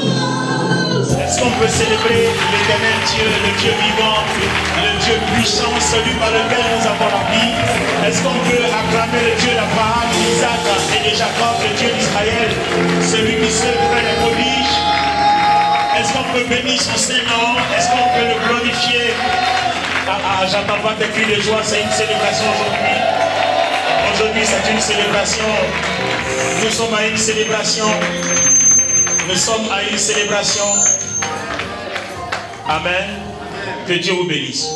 Est-ce qu'on peut célébrer l'éternel Dieu, le Dieu vivant, le Dieu puissant, celui par lequel nous avons la vie? Est-ce qu'on peut acclamer le Dieu d'Abraham, d'Isaac et de Jacob, le Dieu d'Israël, celui qui seul fait les prodiges? Est-ce qu'on peut bénir son Saint-Nom? Est-ce qu'on peut le glorifier? J'entends pas tes cris de joie, c'est une célébration aujourd'hui. Aujourd'hui, c'est une célébration. Nous sommes à une célébration. Nous sommes à une célébration. Amen. Que Dieu vous bénisse.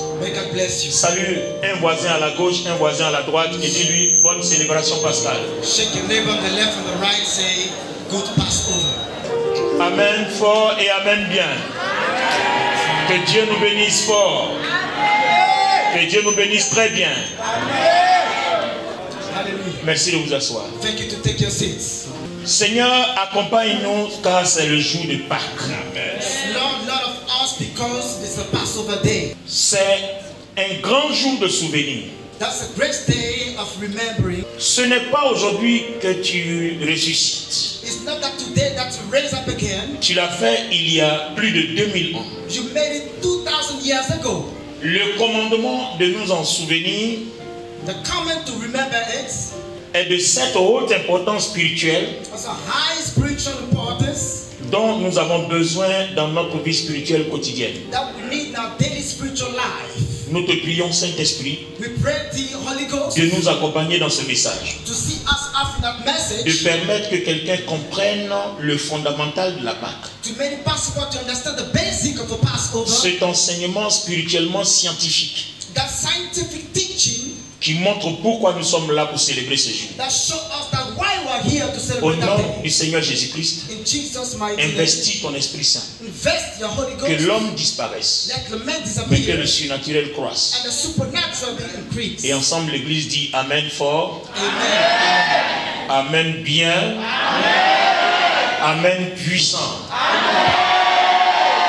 Salut un voisin à la gauche, un voisin à la droite et dis-lui bonne célébration pascale. Shake your neighbor on the left and the right, say good Passover. Amen fort et amen bien. Que Dieu nous bénisse fort. Que Dieu nous bénisse très bien. Merci de vous asseoir. Thank you to take your seats. Seigneur, accompagne-nous car c'est le jour de Pâques. Lord of us because it's a Passover day. C'est un grand jour de souvenir. That's a great day of remembering. Ce n'est pas aujourd'hui que tu ressuscites. It's not that today that you raise up again. Tu l'as fait il y a plus de 2000 ans. You made it 2000 years ago. Le commandement de nous en souvenir, the command to remember it, est de cette haute importance spirituelle has a high spiritual importance dont nous avons besoin dans notre vie spirituelle quotidienne. that we need in our daily spiritual life. Nous te prions, Saint-Esprit, We pray the Holy Ghost de nous accompagner dans ce message, to see us after that de message, permettre que quelqu'un comprenne le fondamental de la Pâque. to make it possible to understand the basic of the Passover, Cet enseignement spirituellement scientifique that scientific teaching qui montre pourquoi nous sommes là pour célébrer ce jour. that show us that why we are here to Au celebrate that nom day. du Seigneur Jésus-Christ, In Jesus' mighty name, investis ton Esprit Saint, invest your Holy que Ghost, l'homme disparaisse, let the man mais que disappear le surnaturel croisse. and the supernatural be increased. Et ensemble, l'Église dit Amen fort, Amen. Amen bien, Amen puissant.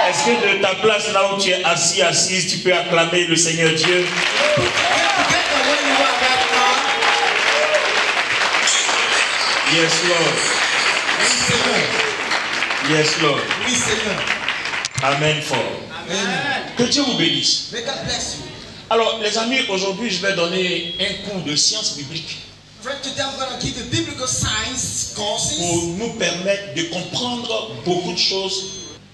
Est-ce que de ta place là où tu es assis, assise, tu peux acclamer le Seigneur Dieu? Yes, Lord. Yes, Lord. Oui, Seigneur. Amen fort. Amen. Que Dieu vous bénisse. May God bless you. Alors, les amis, aujourd'hui, je vais donner un cours de sciences bibliques Friend, today I'm going to give you biblical science courses pour nous permettre de comprendre beaucoup de choses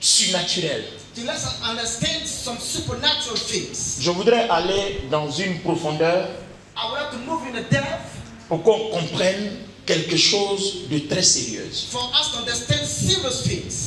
surnaturelles. to let us understand some supernatural things. Je voudrais aller dans une profondeur I would like to move in the depth pour qu'on comprenne quelque chose de très sérieux. for us to understand serious things.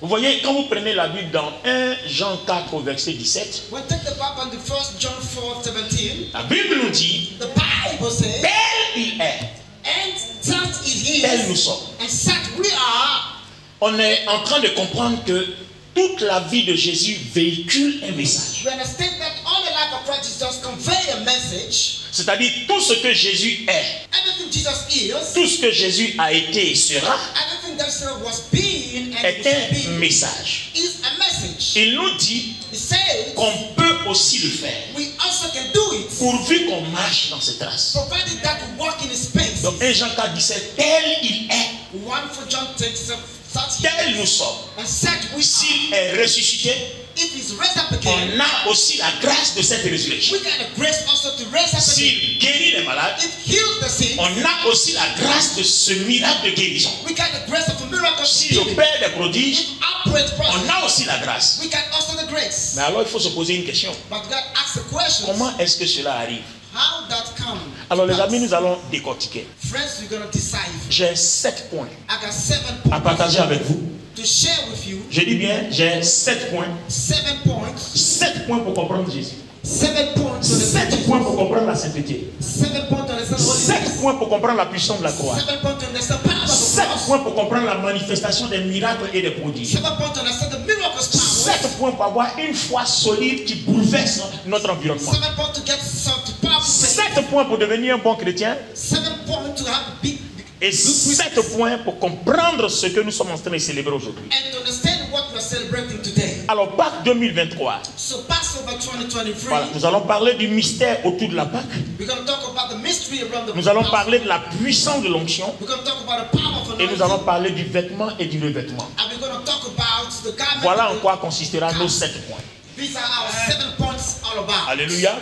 Vous voyez, quand vous prenez la Bible dans 1 Jean 4 au verset 17, When we take the Bible on the 1 John 4:17, la Bible nous dit, the Bible says, tel il est, and such it tel nous is, sommes. and such we are. On est en train de comprendre que toute la vie de Jésus véhicule un message. We understand that all the life of Christ just convey a message. C'est-à-dire tout ce que Jésus est, Everything Jesus is, tout ce que Jésus a été et sera, everything that was being and est will un be message. is a message. Il nous dit He says qu'on peut aussi le faire, we also can do it, pourvu qu'on marche dans ses traces. provided that we walk in His space. Donc 1 Jean 4, 17, tel il est, 1 for John takes such tel nous sommes. and such we S'il are. est ressuscité, If He's raised up again, on a aussi la grâce de cette résurrection. we got the grace also to raise up again. S'il guérit les malades, If heals the sick, on a aussi la grâce de ce miracle de guérison. we got the grace of a miracle. S'il healing. opère des prodiges, If operate on process, a aussi la grâce. we got also the grace. Mais alors il faut se poser une question. But God asks the question, Comment est-ce que cela arrive? how that come? Alors les to amis, pass? nous allons décortiquer. Friends, we're going to decipher. J'ai 7 points I got 7 à points partager avec vous. to share with you. Je dis bien, j'ai 7 points. 7 points. 7 points pour comprendre Jésus. 7 points to the 7 points pour comprendre la sainteté. 7 points to understand Holy 7 Spirit. points pour comprendre la puissance de la croix. 7 points to understand the power of the 7 cross. points pour comprendre la manifestation des miracles et des prodiges. 7 points to understand the miracles power. 7 points pour avoir une foi solide qui bouleverse notre environnement. 7 points to get some power. 7 points pour devenir un bon chrétien. 7 points to have big. Et 7 points pour comprendre ce que nous sommes en train de célébrer aujourd'hui. And to understand what we are celebrating today. Alors, Pâques 2023. So Passover 2023. Voilà, nous allons parler du mystère autour de la Pâque. We're going to talk about the mystery around the Nous allons Passover. parler de la puissance de l'onction. We're going to talk about the power of Et nous allons anointing. parler du vêtement et du revêtement. And we're going to talk about the garment. Voilà en quoi consistera nos 7 points. These are our 7 points all about. Alléluia.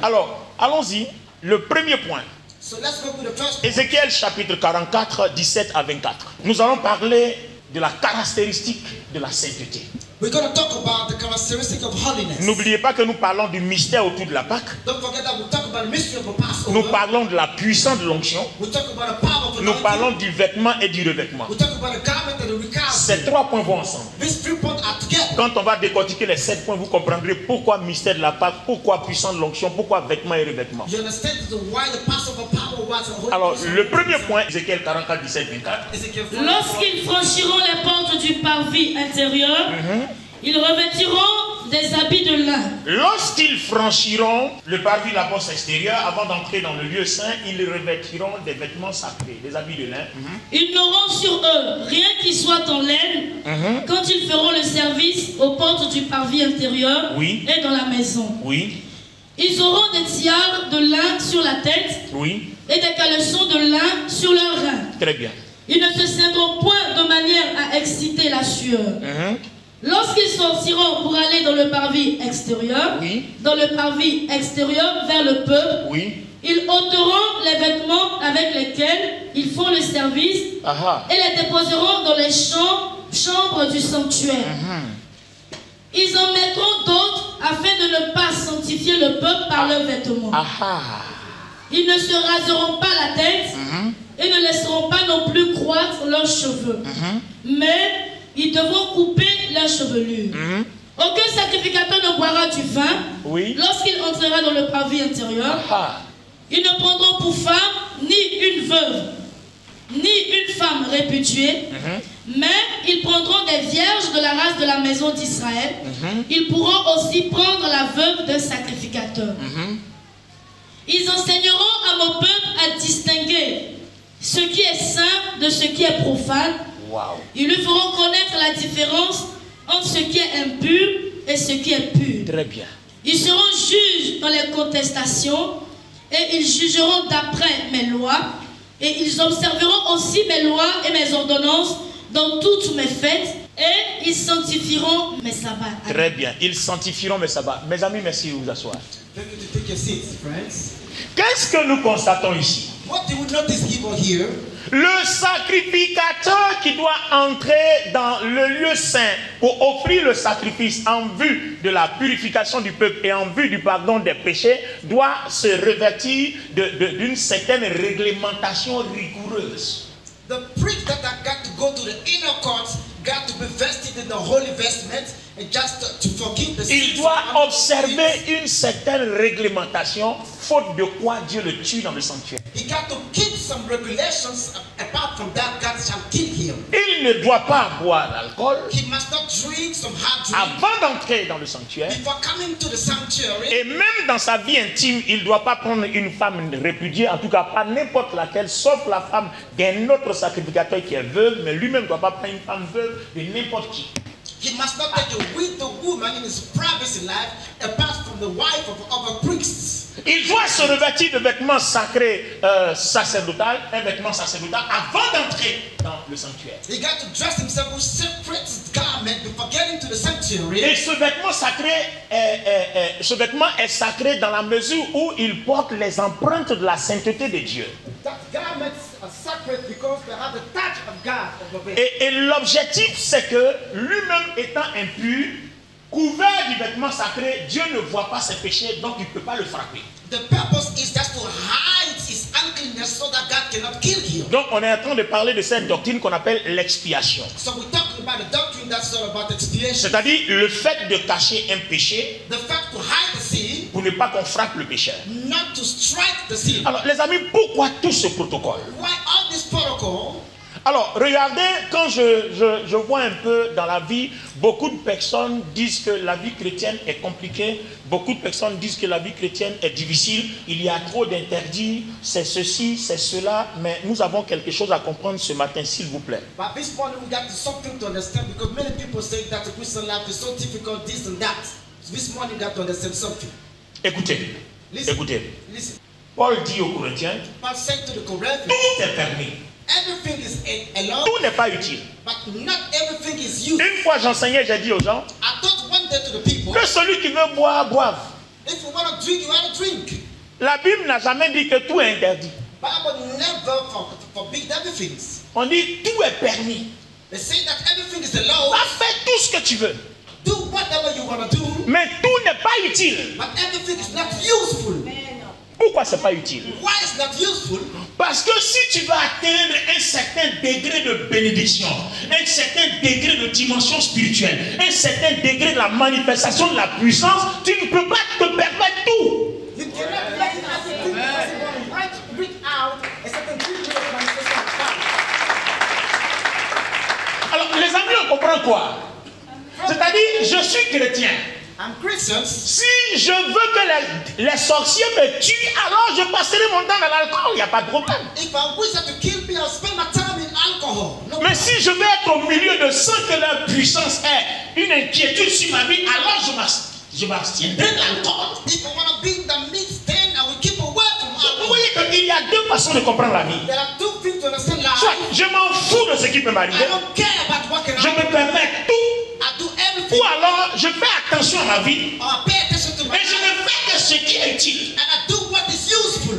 Alors, allons-y. Le premier point. So let's go to the first point. Ézéchiel chapitre 44, 17 à 24. Nous allons parler de la caractéristique de la sainteté. We're going to talk about the characteristic of holiness. N'oubliez pas que nous parlons du mystère autour de la Pâque. Don't forget that we'll talk about the mystery of the Passover. Nous parlons de la puissance de l'onction. We'll talk about the power of Nous anointing. parlons du vêtement et du revêtement. We'll talk about the garment and the recount. Ces 3 points vont ensemble. These 3 points are together. Quand on va décortiquer les 7 points, vous comprendrez pourquoi mystère de la Pâque, pourquoi puissance de l'onction, pourquoi vêtements et revêtements. You understand why the Passover power was a holy. Alors, le premier point, Ézéchiel 44, 17, 24. Lorsqu'ils franchiront les portes du parvis intérieur, ils revêtiront des habits de lin. Lorsqu'ils franchiront le parvis de la porte extérieure, avant d'entrer dans le lieu saint, ils revêtiront des vêtements sacrés, des habits de lin. Ils n'auront sur eux rien qui soit en laine quand ils feront le service aux portes du parvis intérieur Oui. et dans la maison. Oui, Ils auront des tiares de lin sur la tête oui, et des caleçons de lin sur leurs reins. très bien. Ils ne se ceindront point de manière à exciter la sueur. Lorsqu'ils sortiront pour aller dans le parvis extérieur, Oui. dans le parvis extérieur vers le peuple, Oui, ils ôteront les vêtements avec lesquels ils font le service aha, et les déposeront dans les chambres du sanctuaire. Ils en mettront d'autres afin de ne pas sanctifier le peuple par leurs vêtements. aha. Ils ne se raseront pas la tête et ne laisseront pas non plus croître leurs cheveux. Mais ils devront couper leurs chevelures. Aucun sacrificateur ne boira du vin Oui, lorsqu'il entrera dans le parvis intérieur. aha. Ils ne prendront pour femme ni une veuve, ni une femme répudiée, mais ils prendront des vierges de la race de la maison d'Israël. Ils pourront aussi prendre la veuve d'un sacrificateur. Ils enseigneront à mon peuple à distinguer ce qui est saint de ce qui est profane. Wow. Ils lui feront connaître la différence entre ce qui est impur et ce qui est pur. Très bien. Ils seront juges dans les contestations et ils jugeront d'après mes lois et ils observeront aussi mes lois et mes ordonnances dans toutes mes fêtes et ils sanctifieront mes sabbats. Très bien. Ils sanctifieront mes sabbats. Mes amis, merci de vous asseoir. Thank you to take your seats, friends. Qu'est-ce que nous constatons ici? What do we notice even here? Le sacrificateur qui doit entrer dans le lieu saint pour offrir le sacrifice en vue de la purification du peuple et en vue du pardon des péchés doit se revêtir d'une certaine réglementation rigoureuse. The priest that got to go to the inner courts got to be vested in the holy vestment and just to forgive the sins. Il doit observer une certaine réglementation, faute de quoi Dieu le tue dans le sanctuaire. He got to keep some regulations. Apart from that, God shall kill him. Il ne doit pas boire d'alcool He must not drink some hard drink avant d'entrer dans le sanctuaire. before coming to the sanctuary. Et même dans sa vie intime, il ne doit pas prendre une femme répudiée, en tout cas pas n'importe laquelle, sauf la femme d'un autre sacrificateur qui est veuve, mais lui-même ne doit pas prendre une femme veuve de n'importe qui. He must not take a widow woman in his privacy life apart from the wife of other priests. Il doit se revêtir de vêtements sacrés sacerdotal, un vêtement sacerdotal avant d'entrer dans le sanctuaire. He got to dress himself with separate garment before getting to the sanctuary. Et ce vêtement sacré, ce vêtement est sacré dans la mesure où il porte les empreintes de la sainteté de Dieu. That garments are sacred because they have the touch of God over it. Et l'objectif, c'est que lui-même étant impur, couvert du vêtement sacré, Dieu ne voit pas ses péchés, donc il ne peut pas le frapper. The purpose is just to hide his uncleanness so that God cannot kill him. Donc on est en train de parler de cette doctrine qu'on appelle l'expiation. So we're talking about the doctrine that's all about expiation. C'est-à-dire le fait de cacher un péché The fact to hide the sin pour n'aimait pas qu'on frappe le pécheur. not to strike the sin. Alors, les amis, pourquoi tout ce protocole? Why all this protocol? Alors, regardez, quand je vois un peu dans la vie, beaucoup de personnes disent que la vie chrétienne est compliquée, beaucoup de personnes disent que la vie chrétienne est difficile, il y a trop d'interdits, c'est ceci, c'est cela, mais nous avons quelque chose à comprendre ce matin, s'il vous plaît. But this morning we got something to understand because many people say that the Christian life is so difficult, this and that. So this morning we got to understand something. Écoutez, Listen. écoutez, Listen. Paul dit aux Corinthiens, Paul said to the Corinthians, tout est permis, everything is allowed, tout n'est pas utile. but not everything is used. Une fois j'enseignais, j'ai dit aux gens, I thought one day to the people, que celui qui veut boire, boive. if you want to drink, you want to drink. La Bible n'a jamais dit que tout est interdit. Bible never forbid everything. On dit tout est permis. They say that everything is allowed. Va faire tout ce que tu veux. Do whatever you want to do, Mais tout n'est pas utile. but everything is not useful. Pourquoi c'est pas utile? Why is not useful? Parce que si tu veux atteindre un certain degré de bénédiction, un certain degré de dimension spirituelle, un certain degré de la manifestation de la puissance, tu ne peux pas te permettre tout. You cannot let everything because you want to reach out a certain degree of manifestation of power. Alors les amis, on comprend quoi? C'est-à-dire, je suis chrétien. I'm Christians. Si je veux que les sorciers me tuent, alors je passerai mon temps dans l'alcool, il n'y a pas de problème. If I wish them to kill me, I'll spend my time in alcohol. No Mais si je veux être au milieu de ceux que leur puissance est une inquiétude sur ma vie, alors je m'abstiendrai de l'alcool. If I want to be in the midst, then I will keep away from Vous alcohol. voyez qu'il y a deux façons de comprendre la vie. There are two things to understand Soit life. je m'en fous de ce qui peut m'arriver, I don't care about what can je happen. me permets tout, I do ou everything. alors je fais attention à ma vie Or I pay attention to my et je ne fais que ce qui est utile. and I do what is useful.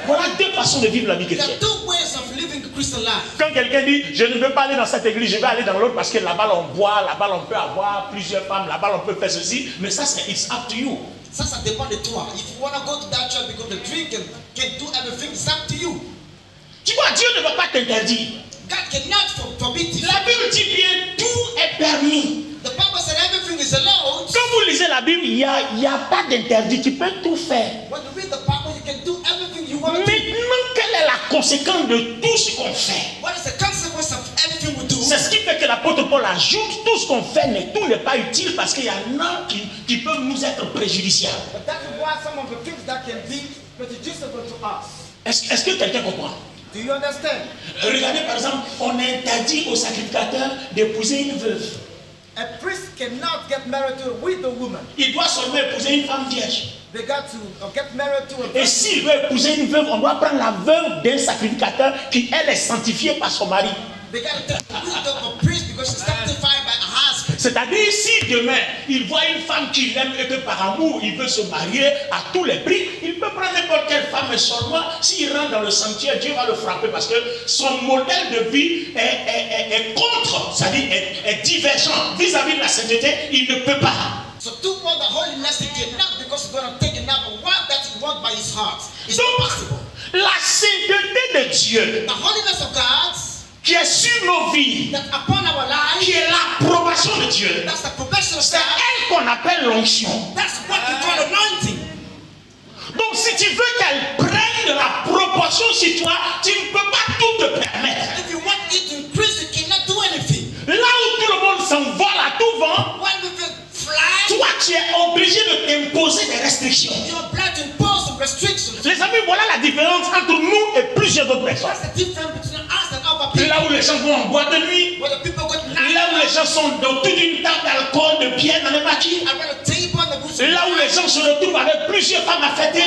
Voilà deux façons de vivre la vie There are chrétienne. two ways of living the Christian life. Quand quelqu'un dit je ne veux pas aller dans cette église, je vais aller dans l'autre parce que là-bas on boit, là-bas on peut avoir plusieurs femmes, là-bas on peut faire ceci, mais ça c'est it's up to you. Ça dépend de toi. If you want to go to that church because the drink and can do everything, it's up to you. Tu vois, Dieu ne va pas t'interdire. God cannot forbid you. La Bible dit bien tout est permis. The Bible said everything is allowed. Quand vous lisez la Bible, il n'y a pas d'interdit, tu peux tout faire. When you read the Bible, you can do everything you want to do. Maintenant, quelle est la conséquence de tout ce qu'on fait? What is the consequence of everything we do? C'est ce qui fait que l'apôtre Paul ajoute tout ce qu'on fait, mais tout n'est pas utile parce qu'il y en a qui peuvent nous être préjudiciables. But that is why some of the things that can be prejudicial to us. Est-ce que quelqu'un comprend? Do you understand? Regardez par exemple, on interdit aux sacrificateurs d'épouser une veuve. A priest cannot get married to a widow woman. Il doit seulement épouser une femme vierge. They got to get married to a Et virgin. s'il veut épouser une veuve, on doit prendre la veuve d'un sacrificateur qui, elle, est sanctifiée par son mari. They got to take the widow of a priest because she's sanctified by a husband. C'est-à-dire, si demain, il voit une femme qu'il aime et que par amour, il veut se marier à tous les prix, il peut prendre n'importe quelle femme, mais seulement s'il rentre dans le sanctuaire, Dieu va le frapper parce que son modèle de vie est contre, c'est-à-dire est divergent vis-à-vis de la sainteté, il ne peut pas. So do all the holiness he cannot because he's going to take another one that's wrong by his heart. It's Donc, not possible. la sainteté de Dieu The holiness of God qui est sur nos vies, that upon our qui lives, est l'approbation de Dieu, that's the probation of c'est God. elle qu'on appelle l'onction. That's what we call anointing. Donc si tu veux qu'elle prenne de la proportion sur toi, tu ne peux pas tout te permettre. If you want it to increase, you cannot do anything. Là où tout le monde s'envole à tout vent, When we fly, toi tu es obligé de t'imposer des restrictions. you're obliged to impose some restrictions. Les amis, voilà la différence entre nous et plusieurs autres personnes. That's the difference between us and other people. Là où les gens vont en boîte de nuit, Where the people got là où les gens sont autour d'une table d'alcool, de bière dans les maquis, around a table and the booth. là où les gens se retrouvent avec plusieurs femmes à fêter.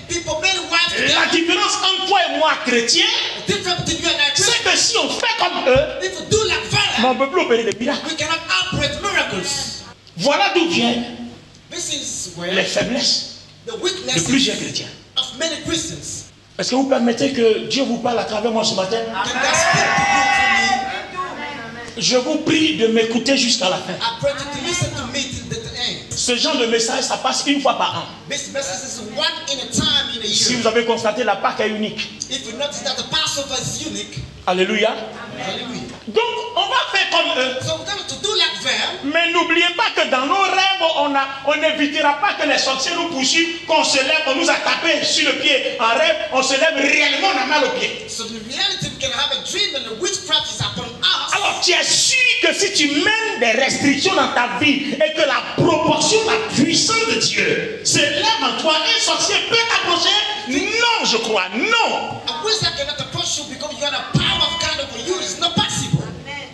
People, many wives La together. différence entre toi et moi, chrétiens, The difference between you and I, c'est que si on fait comme eux, if you do like that, on ne peut plus opérer des miracles. we cannot operate miracles. Voilà d'où viennent This is les where faiblesses the de weaknesses plusieurs chrétiens. of many Christians. Est-ce que vous permettez que Dieu vous parle à travers moi ce matin? Can God speak to you through me? Je vous prie de m'écouter jusqu'à la fin. I pray that you listen to me till the end. Ce genre de message, ça passe une fois par an. This message is one in a time in a Si year. vous avez constaté, la Pâque est unique. If you notice that the Passover is unique, Alléluia. Hallelujah. Donc, on va faire comme eux. So we're going to do like them. Mais n'oubliez pas que dans nos rêves, on n'évitera pas que les sorciers nous poursuivent, qu'on se lève, on nous a tapé sur le pied. En rêve, on se lève réellement, on a mal au pied. So in reality, we can have a dream and the witchcraft is upon us. Alors, tu es sûr que si tu mènes des restrictions dans ta vie et que la proportion, la puissance de Dieu se lève en toi, un sorcier peut t'approcher? Non, je crois, non. A wizard cannot approach you because you have the power of God over you. It's not possible.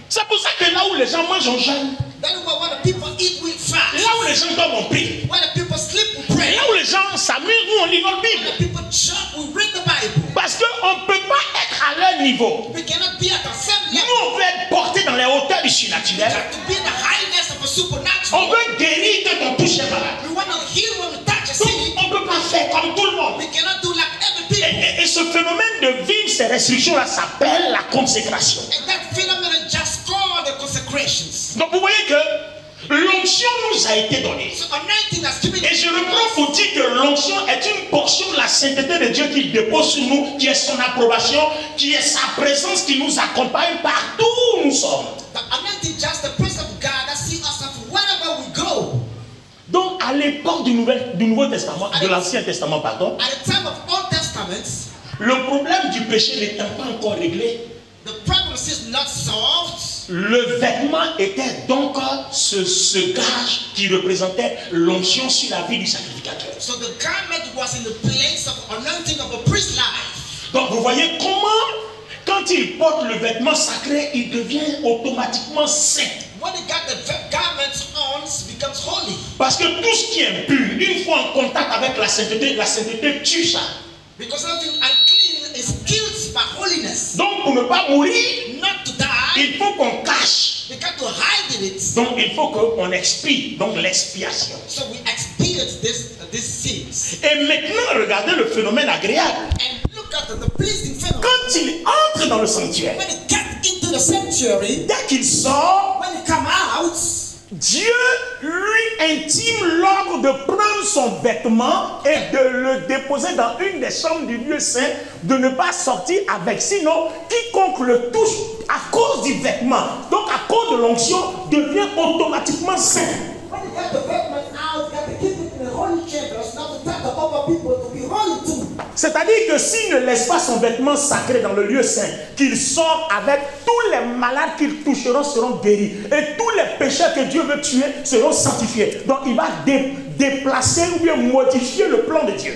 C'est pour ça que là où les gens mangent, on jeûne. That is why when the people eat, we fast. Là où les gens dorment, on prie. When the people sleep, we pray. Là où les gens s'amusent, nous on lit notre When Bible. the people jump, we read the Bible. Parce qu'on ne peut pas être à leur niveau. We cannot be at the same Nous, level. on veut être portés dans les hauteurs du We surnaturel. have to be in the highness of a On supernatural. veut guérir quand on touche les malades. We want to heal when we touch a Donc, city. on ne peut pas faire comme tout le monde. We cannot do like every people. Et ce phénomène de vivre ces restrictions-là s'appelle la consécration. And that phenomenon just called the consecrations. Donc, vous voyez que l'onction nous a été donnée. So anointing has given Et je reprends pour dire que l'onction est une portion de la sainteté de Dieu qu'il dépose sur nous, qui est son approbation, qui est sa présence qui nous accompagne partout où nous sommes. The anointing just the presence of God that sees us wherever we go. Donc, à l'époque du Nouveau Testament, de l'Ancien Testament, pardon, At the time of Old Testament, le problème du péché n'étant pas encore réglé, the problem is not solved. le vêtement était donc ce gage qui représentait l'onction sur la vie du sacrificateur. So the garment was in the place of anointing of a priest's life. Donc vous voyez comment, quand il porte le vêtement sacré, il devient automatiquement saint. When he got the garments on, it becomes holy. Parce que tout ce qui est impur, une fois en contact avec la sainteté tue ça. Because something unclean is killed by holiness. Donc pour ne pas mourir, Not to die, il faut qu'on cache. we got to hide in it. Donc il faut qu'on expie, donc l'expiation. So we experience these sins. Et maintenant, regardez le phénomène agréable. And look at the pleasing phenomenon. Quand il entre dans le sanctuaire, When he get into the sanctuary, dès qu'il sort, when he come out, Dieu lui intime l'ordre de prendre son vêtement et de le déposer dans une des chambres du lieu saint, de ne pas sortir avec. Sinon, quiconque le touche à cause du vêtement, donc à cause de l'onction, devient automatiquement saint. when he got the vestment out, he got to keep it in the holy chambers, not to tell the other people to be holy too. C'est-à-dire que s'il ne laisse pas son vêtement sacré dans le lieu saint, qu'il sort avec, tous les malades qu'il toucheront seront guéris. Et tous les pécheurs que Dieu veut tuer seront sanctifiés. Donc il va déplacer ou bien modifier le plan de Dieu.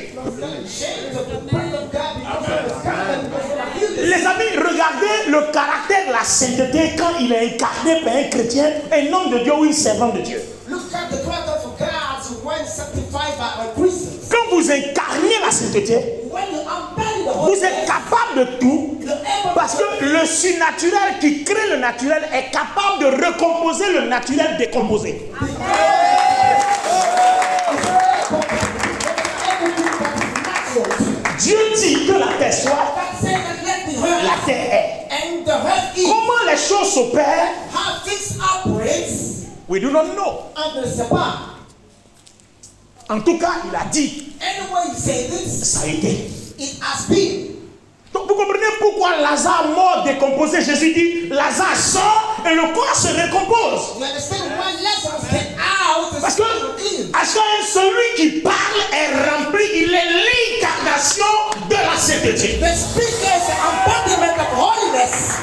Les amis, regardez le caractère de la sainteté quand il est incarné par un chrétien, un homme de Dieu ou une servante de Dieu. Look at the character of God when sanctified by a Christian. Quand vous incarnez la sainteté, When you embody the Holy vous êtes capable de tout, parce que le surnaturel qui crée le naturel est capable de recomposer le naturel décomposé. Dieu dit que la terre soit, la terre est. And the earth is. Comment les choses s'opèrent, How things operate, we do not know. on ne sait pas. En tout cas, il a dit, Anyway, you say this, ça a été. it has been. Donc vous comprenez pourquoi Lazare mort décomposé, Jésus dit, Lazare sort et le corps se recompose. You understand why Lazarus get out and Parce que clean? à celui qui parle est rempli, il est l'incarnation de la sainteté. The speaker is the embodiment of holiness.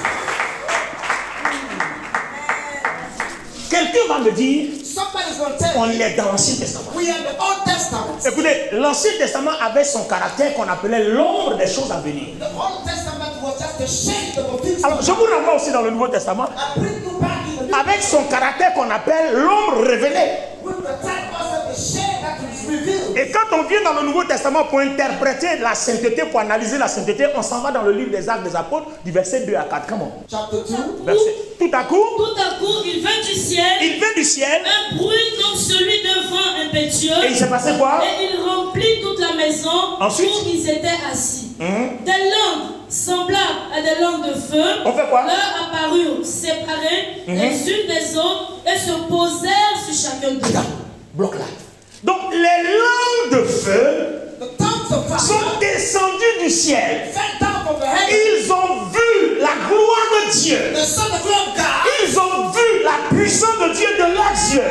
Quelqu'un va me dire, Somebody's going to tell on you, est dans l'Ancien Testament. we are the Old Testament. Écoutez, l'Ancien Testament avait son caractère qu'on appelait l'ombre des choses à venir. The Old Testament was just the shade of a things. Alors, je vous renvoie aussi dans le Nouveau Testament I bring you back in the new avec son caractère qu'on appelle l'ombre révélée. with the type of the shade that is revealed. Et quand on vient dans le Nouveau Testament pour interpréter la sainteté, pour analyser la sainteté, on s'en va dans le livre des Actes des Apôtres, du verset 2 à 4. Comment? Chapter 2. Tout à coup, il vint du ciel, il vient du ciel, un bruit comme celui d'un vent impétueux, et il s'est passé quoi? et il remplit toute la maison Ensuite? où ils étaient assis. Des langues semblables à des langues de feu On fait quoi? leur apparurent séparées les unes des autres et se posèrent sur chacun d'eux. Regarde, bloc là. Donc les langues de feu The tongues of fire sont descendues du ciel. fell down from the heaven. Ils ont vu la gloire Dieu. Ils ont vu la puissance de Dieu de leurs yeux.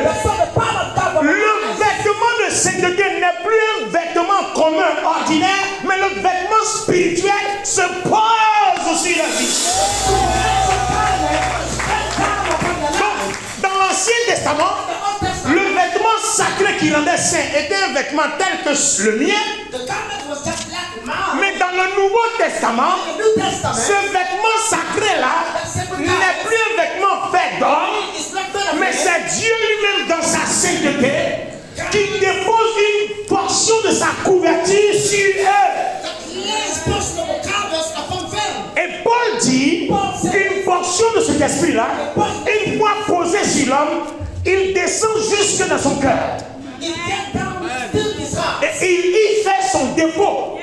Le vêtement de sainteté n'est plus un vêtement commun, ordinaire, mais le vêtement spirituel se pose sur la vie. Donc, dans l'Ancien Testament, le vêtement sacré qui rendait saint était un vêtement tel que le mien. Mais dans le Nouveau Testament, ce vêtement sacré-là n'est plus un vêtement fait d'homme, mais c'est Dieu lui-même dans sa sainteté qui dépose une portion de sa couverture sur eux. Et Paul dit qu'une portion de cet esprit-là, une fois posée sur l'homme, il descend jusque dans son cœur. Et il y fait son dépôt.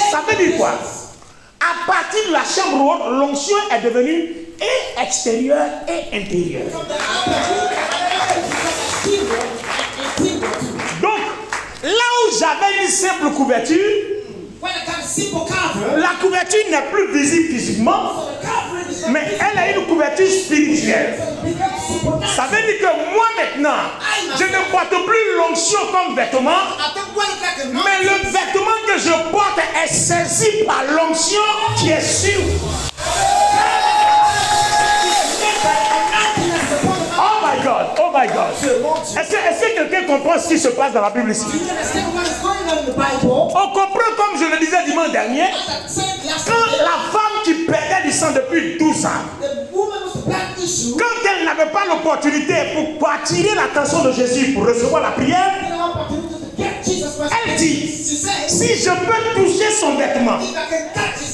Ça veut dire quoi? À partir de la chambre haute, l'onction est devenue et extérieure et intérieure. Donc, là où j'avais une simple couverture, la couverture n'est plus visible physiquement, mais elle a une couverture spirituelle. Ça veut dire que moi maintenant, je ne porte plus l'onction comme vêtement, mais le vêtement que je porte est saisi par l'onction qui est sur. Oh my God, oh my God. Est-ce que quelqu'un comprend ce qui se passe dans la Bible ici? On comprend, comme je le disais dimanche dernier, quand la femme qui perdait du sang depuis 12 ans, quand elle n'avait pas l'opportunité pour attirer l'attention de Jésus pour recevoir la prière, elle dit, si je peux toucher son vêtement,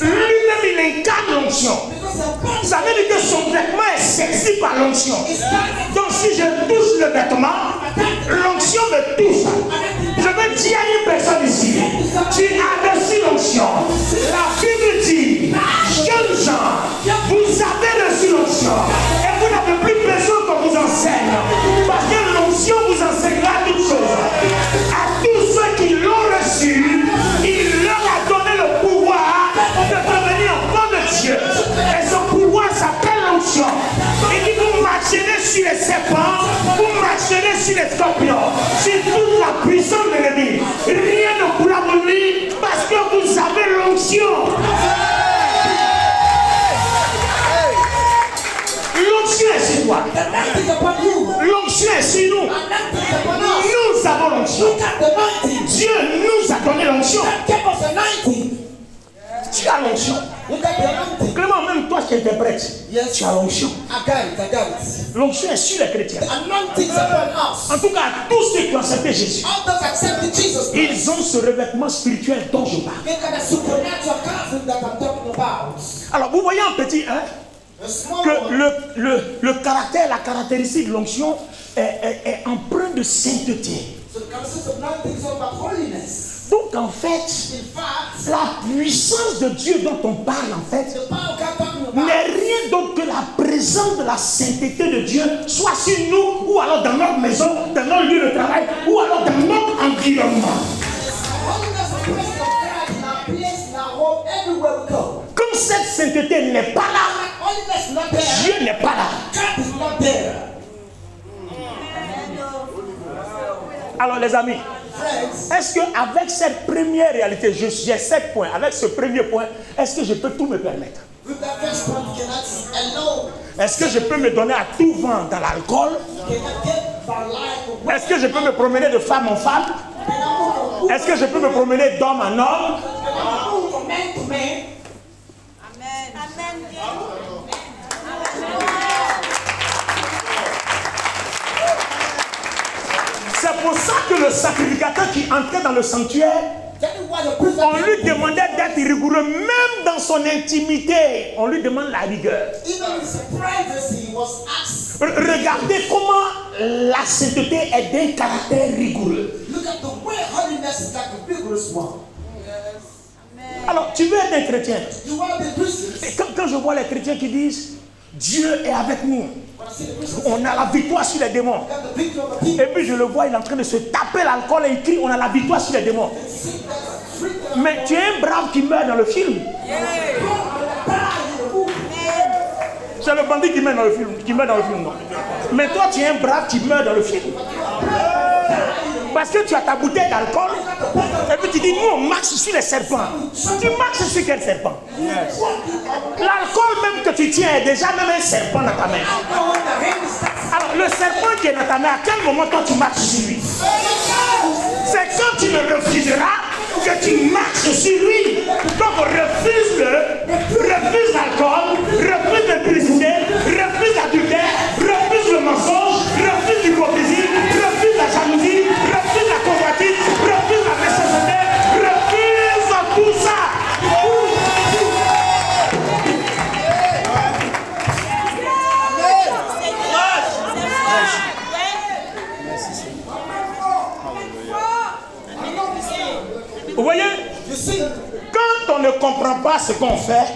lui-même il incarne l'onction. Ça veut dire que son vêtement est saisi par l'onction. Donc si je touche le vêtement, l'onction me touche. Je veux dire à une personne ici, tu as reçu l'onction. La Bible dit, jeunes gens, vous avez reçu l'onction. Et vous n'avez plus besoin qu'on vous enseigne. Parce que l'onction vous enseignera toutes choses. À tous ceux qui l'ont reçu, il leur a donné le pouvoir de devenir enfants de Dieu. Et ce pouvoir s'appelle l'onction. Il dit, vous marcherez sur les serpents, vous marcherez sur les scorpions, sur toute la puissance de l'ennemi. Rien ne pourra vous nuire parce que vous avez l'onction. L'onction est sur toi. L'onction est sur nous. Nous avons l'onction. Dieu nous a donné l'onction. Tu as l'onction. Clément, même toi qui interprètes, tu as l'onction. L'onction est sur les chrétiens. En tout cas, tous ceux qui ont accepté Jésus, ils ont ce revêtement spirituel dont je parle. Alors, vous voyez en petit 1 que le caractère, la caractéristique de l'onction est empreinte de sainteté. Donc en fait, la puissance de Dieu dont on parle en fait n'est rien d'autre que la présence de la sainteté de Dieu, soit sur nous, ou alors dans notre maison, dans notre lieu de travail, ou alors dans notre environnement. Comme cette sainteté n'est pas là, Dieu n'est pas là. Alors les amis, est-ce qu'avec cette première réalité, j'ai 7 points, avec ce premier point, est-ce que je peux tout me permettre? Est-ce que je peux me donner à tout vent dans l'alcool? Est-ce que je peux me promener de femme en femme? Est-ce que je peux me promener d'homme en homme? C'est pour ça que le sacrificateur qui entrait dans le sanctuaire, on lui demandait d'être rigoureux, même dans son intimité. On lui demande la rigueur. Regardez comment la sainteté est d'un caractère rigoureux. Alors, tu veux être un chrétien. Et quand je vois les chrétiens qui disent Dieu est avec nous, on a la victoire sur les démons. Et puis je le vois, il est en train de se taper l'alcool et il crie, on a la victoire sur les démons. Mais tu es un brave qui meurt dans le film. C'est le bandit qui meurt dans le film, non. Mais toi, tu es un brave, tu meurs dans le film. Parce que tu as ta bouteille d'alcool, et puis tu dis, nous on marche sur les serpents. Tu marches sur quel serpent? L'alcool même que tu tiens est déjà même un serpent dans ta main. Alors le serpent qui est dans ta main, à quel moment toi tu marches sur lui? C'est quand tu le refuseras que tu marches sur lui. Donc refuse l'alcool, refuse l'impudicité, refuse l'adultère, refuse le mensonge, refuse l'hypocrisie, refuse la jalousie, refuse la convoitise, refuse la méchanceté, refuse tout ça. Vous voyez, quand on ne comprend pas ce qu'on fait,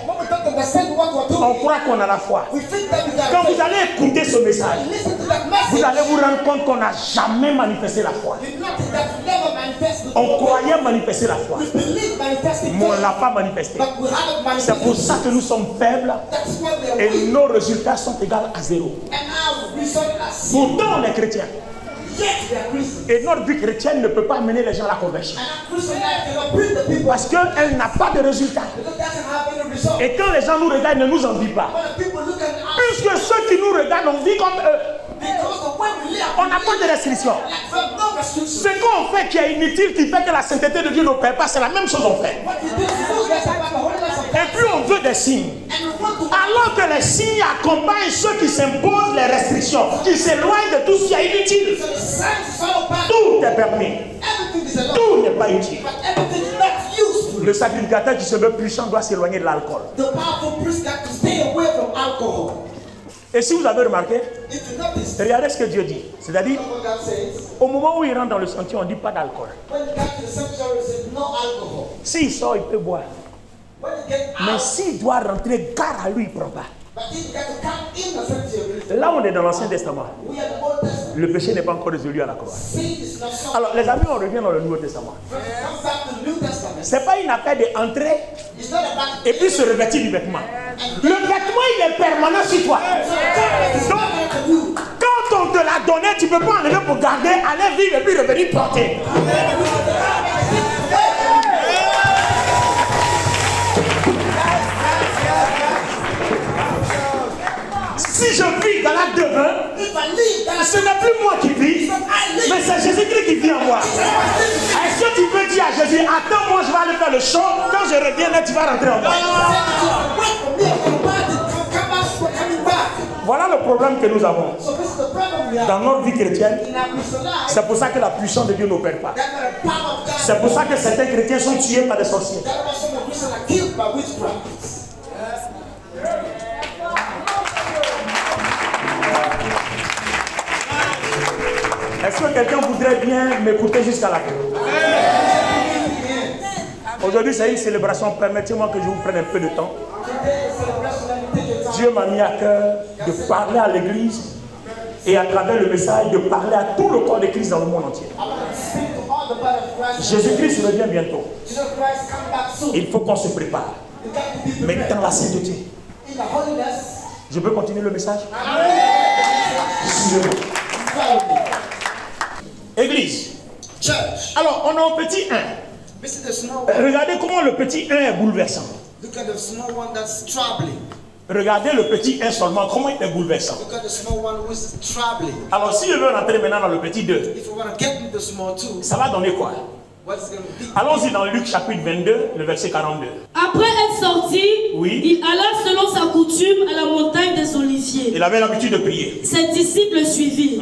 on croit qu'on a la foi. Quand vous allez écouter ce message, vous allez vous rendre compte qu'on n'a jamais manifesté la foi. On croyait manifester la foi, mais on ne l'a pas manifesté. C'est pour ça que nous sommes faibles et nos résultats sont égaux à 0. Pourtant, on est chrétien. Et notre vie chrétienne ne peut pas mener les gens à la conversion. Parce qu'elle n'a pas de résultat. Et quand les gens nous regardent, ils ne nous envient pas. Puisque ceux qui nous regardent, on vit comme eux. On n'a pas de restriction. Ce qu'on fait qui est inutile, qui fait que la sainteté de Dieu n'opère pas, c'est la même chose qu'on fait. Et puis on veut des signes. Alors que les signes accompagnent ceux qui s'imposent les restrictions, qui s'éloignent de tout ce qui est inutile. Tout est permis. Tout n'est pas utile. Le sacrificateur qui se veut puissant doit s'éloigner de l'alcool. Et si vous avez remarqué, regardez ce que Dieu dit. C'est-à-dire, au moment où il rentre dans le sentier, on ne dit pas d'alcool. S'il sort, il peut boire. Mais s'il doit rentrer, gare à lui, il ne prend pas. Là, on est dans l'Ancien Testament. Le péché n'est pas encore résolu à la croix. Alors, les amis, on revient dans le Nouveau Testament. Ce n'est pas une affaire d'entrer et puis se revêtir du vêtement. Le vêtement, il est permanent sur toi. Donc, quand on te l'a donné, tu ne peux pas enlever pour garder, aller vivre et puis revenir porter. Si je vis dans l'acte de vin, ce n'est plus moi qui vis, mais c'est Jésus-Christ qui vit en moi. Est-ce que tu peux dire à Jésus, attends-moi, je vais aller faire le show, quand je reviens là, tu vas rentrer en moi. Voilà le problème que nous avons dans notre vie chrétienne. C'est pour ça que la puissance de Dieu n'opère pas. C'est pour ça que certains chrétiens sont tués par des sorciers. Est-ce que quelqu'un voudrait bien m'écouter jusqu'à la fin? Aujourd'hui, c'est une célébration. Permettez-moi que je vous prenne un peu de temps. Dieu m'a mis à cœur de parler à l'église et à travers le message, de parler à tout le corps de Christ dans le monde entier. Jésus-Christ revient bientôt. Il faut qu'on se prépare. Mais dans la sainteté. Je peux continuer le message? Suivez-moi. Église. Church. Alors, on a un petit 1. Regardez comment le petit 1 est bouleversant. Look at the small one that's troubling. Regardez le petit 1 seulement, comment il est bouleversant. Look at the small one who is troubling. Alors, si je veux rentrer maintenant dans le petit 2, If you want to get into the small two, ça va donner quoi? what's going to be? Allons-y dans Luc chapitre 22, le verset 42. Après être sorti, Oui. il alla selon sa coutume à la montagne des Oliviers. Il avait l'habitude de prier. Ses disciples le suivirent.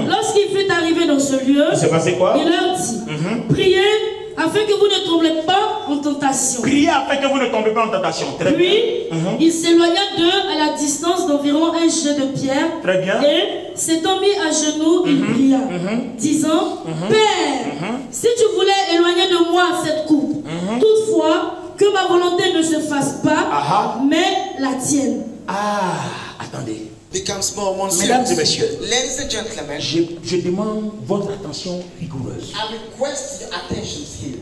Lorsqu'il fut arrivé dans ce lieu, Il s'est passé quoi? il leur dit, priez afin que vous ne tombiez pas en tentation. Priez afin que vous ne tombez pas en tentation. Très bien. Puis, il s'éloigna d'eux à la distance d'environ un jet de pierre. Très bien. Et, s'étant mis à genoux, il pria, disant, Père, si tu voulais éloigner de moi cette coupe, toutefois, que ma volonté ne se fasse pas, mais la tienne. Attendez. Becomes more one. Mesdames et messieurs, Ladies and gentlemen, je demande votre attention rigoureuse. I request your attention here.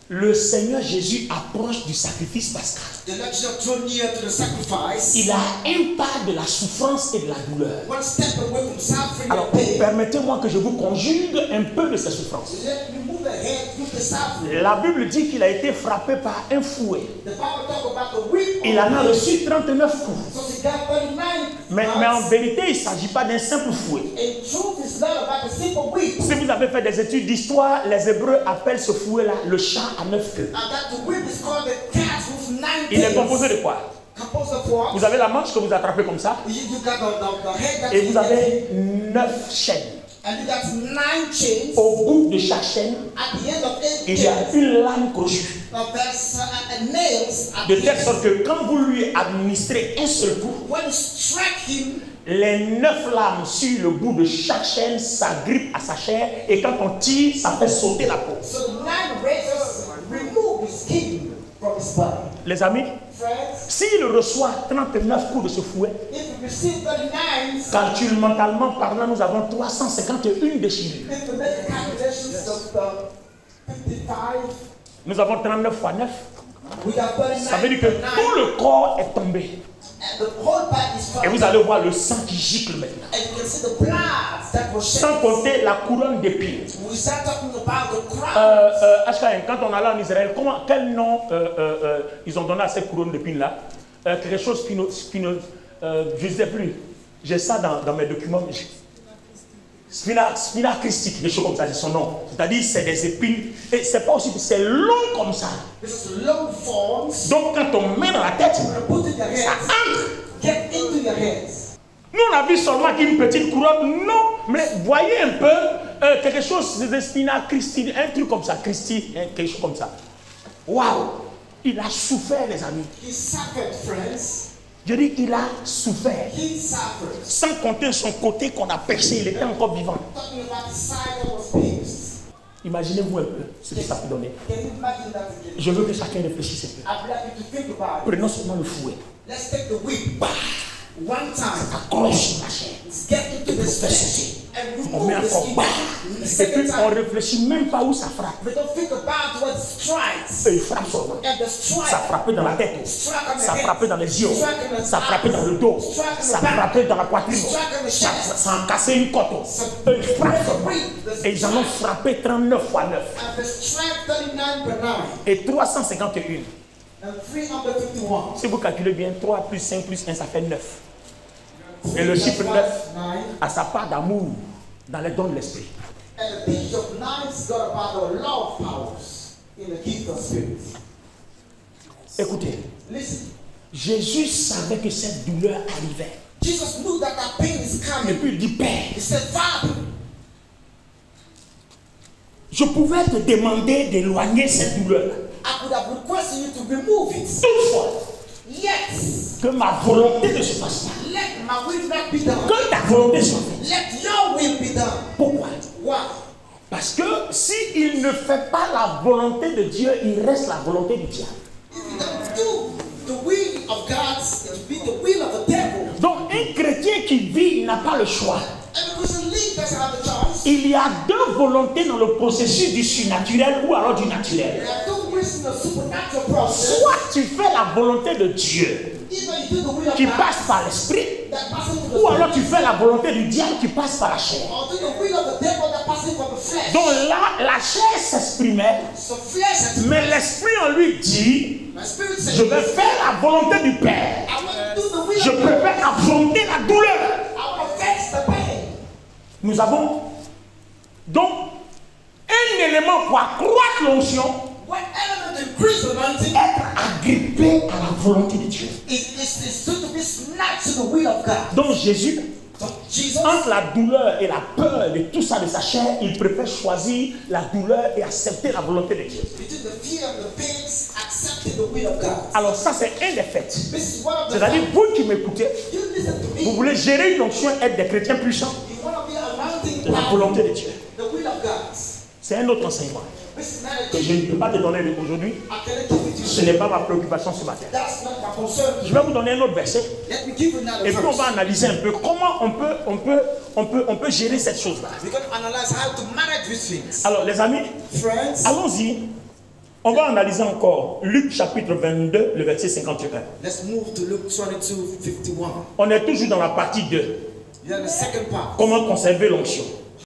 le Seigneur Jésus approche du sacrifice pascal. The Lord Jesus drew near to the sacrifice. Il a un pas de la souffrance et de la douleur. One step away from suffering Alors, and pain. permettez-moi que je vous conjugue un peu de ces souffrances. Let me move ahead through the suffering. La Bible dit qu'il a été frappé par un fouet. The Bible talk about the whip. Il en a reçu 39 coups. So he got 39. Mais en vérité, il ne s'agit pas d'un simple fouet. In truth, it's not about a simple whip. Si vous avez fait des études d'histoire, les Hébreux appellent ce fouet-là le chat à 9 queues. And that the whip is called the cat with 9 Il est tails. composé de quoi? Composed of what? Vous avez la manche que vous attrapez comme ça, You got the head that et you vous avez 9 chaînes. and you got 9 chains. Au bout de chaque chaîne, At the end of 8 il y a chains, une lame crochue. there's nails at De the telle end. sorte que quand vous lui administrez un seul coup, When you strike him, les 9 lames sur le bout de chaque chaîne s'agrippent à sa chair, et quand on tire, ça fait sauter la peau. so the 9 razors remove his skin from his body. Les amis, Friends, s'il reçoit 39 coups de ce fouet, if you receive 39, calcul-mentalement parlant, nous avons 351 déchirures. if you make the calculations of the 55, Nous avons 39 fois 9. we got 39. Ça veut dire que tout le corps est tombé. And the whole body is Et vous falling. allez voir le sang qui gicle maintenant. And you can see the blood that was shed. Sans compter la couronne d'épines. We start talking about the crown. HKM, quand on allait en Israël, quel nom ils ont donné à cette couronne d'épines là? Quelque chose je ne sais plus. J'ai ça dans mes documents. Spina Christi, quelque chose comme ça, c'est son nom. C'est-à-dire c'est des épines. Et c'est pas aussi, c'est long comme ça. This is long forms. Donc quand on met dans la tête, Put in your ça hands. entre. Get into your hands. Nous on a vu seulement qu'une petite couronne. Non, mais voyez un peu quelque chose de Spina Christi, un truc comme ça, Christi, quelque chose comme ça. Waouh! Il a souffert, les amis. He suffered, friends. Je dis, il a souffert. He suffered. Sans compter son côté qu'on a percé, il était encore vivant. Talking about the side that was pierced. Imaginez-vous un peu ce que ça peut donner. Can you imagine that again? Je veux que chacun réfléchisse un peu. I'd like you to think about it. Prenons seulement le fouet. Let's take the whip. Bah, One time. accroche sur la chair. Get into the Fais flesh. sauter. And On met remove the encore skin. bah. The Et second puis on time. réfléchit même pas où ça frappe. We don't think about what strikes. Et il frappe seulement. And the strike. Ça frappait dans la tête. Strike on the Ça head. frappait dans les yeux. Strike on the Ça frappait dans le dos. Strike on the Ça back. frappait dans la poitrine. Strike on the Ça chest. a cassé une côte. Et il frappe seulement. Et ils en ont frappé 39 fois 9. And the strike 39 per 9. Et 351. And 351. Si vous calculez bien, 3 plus 5 plus 1, ça fait 9. Et le chiffre 9 9. a sa part d'amour dans les dons de l'esprit. And the picture of 9's got about the love powers in the gift of spirit. Écoutez, Listen. Jésus savait que cette douleur arrivait. Jesus knew that that pain is Et coming. puis il dit, Père, He said, Father, je pouvais te demander d'éloigner cette douleur. I could have requested you to remove it. Toutefois, Yes. que ma volonté ne se fasse pas. Let my will not be done. Que ta volonté soit faite. Let your will be done. Pourquoi? Why? Parce que s'il ne fait pas la volonté de Dieu, il reste la volonté du diable. If you don't do the will of God, it will be the will of the devil. Donc un chrétien qui vit n'a pas le choix. Every person lives doesn't have a choice. Il y a deux volontés dans le processus du surnaturel ou alors du naturel. There are two ways in the supernatural process. Soit tu fais la volonté de Dieu Either you do the will of qui God passe par l'esprit, that passes through the ou alors spirit, tu fais la volonté du diable qui passe par la chair. or do the will of the devil that passes from the flesh. Donc là, la chair s'exprimait, So flesh has mais l'esprit en lui dit, my spirit says, je vais faire la volonté du Père. I want to do the will Je of God. préfère affronter la douleur. I want to face the pain. Nous avons donc un élément pour accroître l'onction, What element increase the anointing être agrippé à la volonté de Dieu. is to be snatched to the will of God. Donc Jésus, So Jesus, entre la douleur et la peur de tout ça de sa chair, il préfère choisir la douleur et accepter la volonté de Dieu. between the fear and the pains, accepting the will of God. Alors ça c'est un des faits. This is one of the C'est-à-dire vous qui m'écoutez, you listen to vous me. voulez gérer une onction, être des chrétiens puissants, You want to be anointing la volonté de Dieu. the will of God. C'est un autre enseignement This is not a que je ne peux pas te donner aujourd'hui. I cannot give it to Ce you. n'est pas ma préoccupation ce matin. That's not my concern. Je vais vous donner un autre verset Let me give you another et puis on verse. va analyser un peu comment on peut gérer cette chose-là. We're going to analyze how to manage these things. Alors les amis, Friends, allons-y. On va analyser encore Luc chapitre 22, le verset 51. Let's move to Luke 22:51. On est toujours dans la partie 2. Yeah, the second part. Comment conserver l'onction.